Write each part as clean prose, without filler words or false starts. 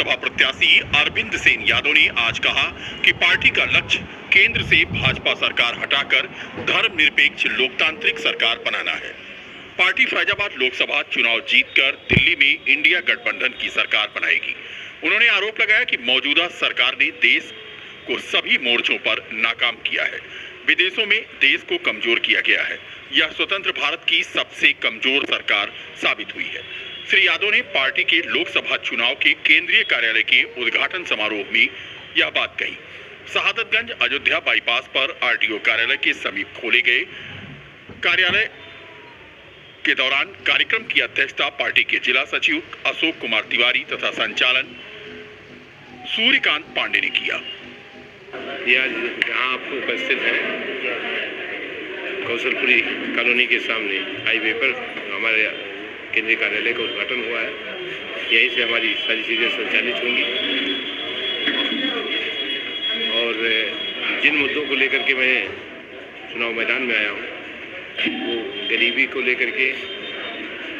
लोकसभा प्रत्याशी अरविंद सेन यादव ने आज कहा कि पार्टी का लक्ष्य केंद्र से भाजपा सरकार हटाकर धर्मनिरपेक्ष लोकतांत्रिक सरकार बनाना है। पार्टी फैजाबाद लोकसभा चुनाव जीतकर दिल्ली में इंडिया गठबंधन की सरकार बनाएगी। उन्होंने आरोप लगाया कि मौजूदा सरकार ने देश को सभी मोर्चों पर नाकाम किया है। विदेशों में देश को कमजोर किया गया है। यह स्वतंत्र भारत की सबसे कमजोर सरकार साबित हुई है। श्री यादव ने पार्टी के लोकसभा चुनाव के केंद्रीय कार्यालय के उद्घाटन समारोह में यह बात कही। शहादतगंज अयोध्या बाईपास पर आरटीओ कार्यालय के समीप खोले गए कार्यालय के दौरान कार्यक्रम की अध्यक्षता पार्टी के जिला सचिव अशोक कुमार तिवारी तथा संचालन सूर्यकांत पांडे ने किया। जहाँ आप उपस्थित हैं कौशलपुरी कॉलोनी के सामने हाईवे पर हमारे केंद्रीय कार्यालय का उद्घाटन हुआ है। यहीं से हमारी सारी चीज़ें संचालित होंगी और जिन मुद्दों को लेकर के मैं चुनाव मैदान में आया हूँ वो गरीबी को लेकर के,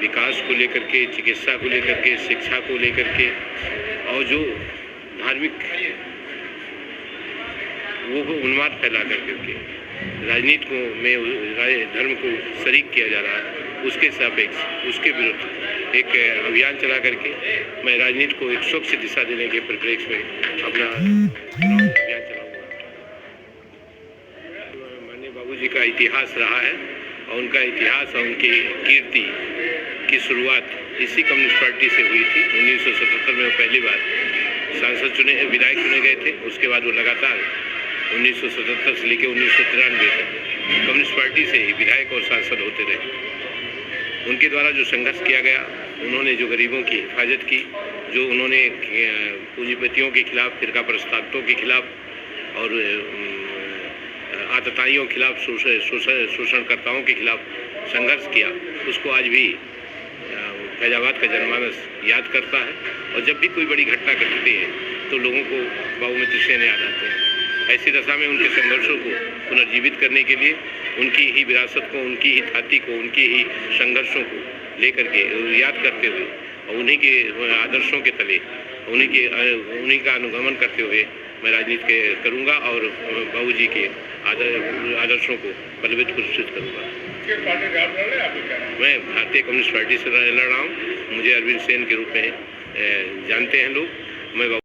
विकास को लेकर के, चिकित्सा को लेकर के, शिक्षा को लेकर के और जो धार्मिक वो उन्माद फैला करके राजनीति को में धर्म को शरीक किया जा रहा है, उसके सापेक्ष उसके विरुद्ध एक अभियान चला करके मैं राजनीति को एक स्वच्छ दिशा देने के परिप्रेक्ष्य में अपना अभियान चलाऊंगा। माननीय बाबूजी का इतिहास रहा है और उनका इतिहास और उनकी कीर्ति की शुरुआत इसी कम्युनिस्ट पार्टी से हुई थी। 1977 में वो पहली बार सांसद विधायक चुने गए थे। उसके बाद वो लगातार 1977 से लेकर 1993 तक कम्युनिस्ट पार्टी से ही विधायक और सांसद होते रहे। उनके द्वारा जो संघर्ष किया गया, उन्होंने जो गरीबों की हिफाजत की, जो उन्होंने पूंजीपतियों के खिलाफ, फिरका प्रस्तावकों के खिलाफ और आतताइयों के खिलाफ, शोषणकर्ताओं के खिलाफ संघर्ष किया, उसको आज भी फैजाबाद का जनमानस याद करता है। और जब भी कोई बड़ी घटना घटती है तो लोगों को बाबू मित्र सेन याद आते हैं। ऐसी दशा में उनके संघर्षों को पुनर्जीवित करने के लिए, उनकी ही विरासत को, उनकी ही थाती को, उनकी ही संघर्षों को लेकर के याद करते हुए और उन्हीं के आदर्शों के तले उन्हीं का अनुगमन करते हुए मैं राजनीति करूंगा और बाबूजी के आदर्शों को बलवृत पुरस्कृत करूंगा। मैं भारतीय कम्युनिस्ट पार्टी से लड़ रहा हूँ। मुझे अरविंद सेन के रूप में जानते हैं लोग। मैं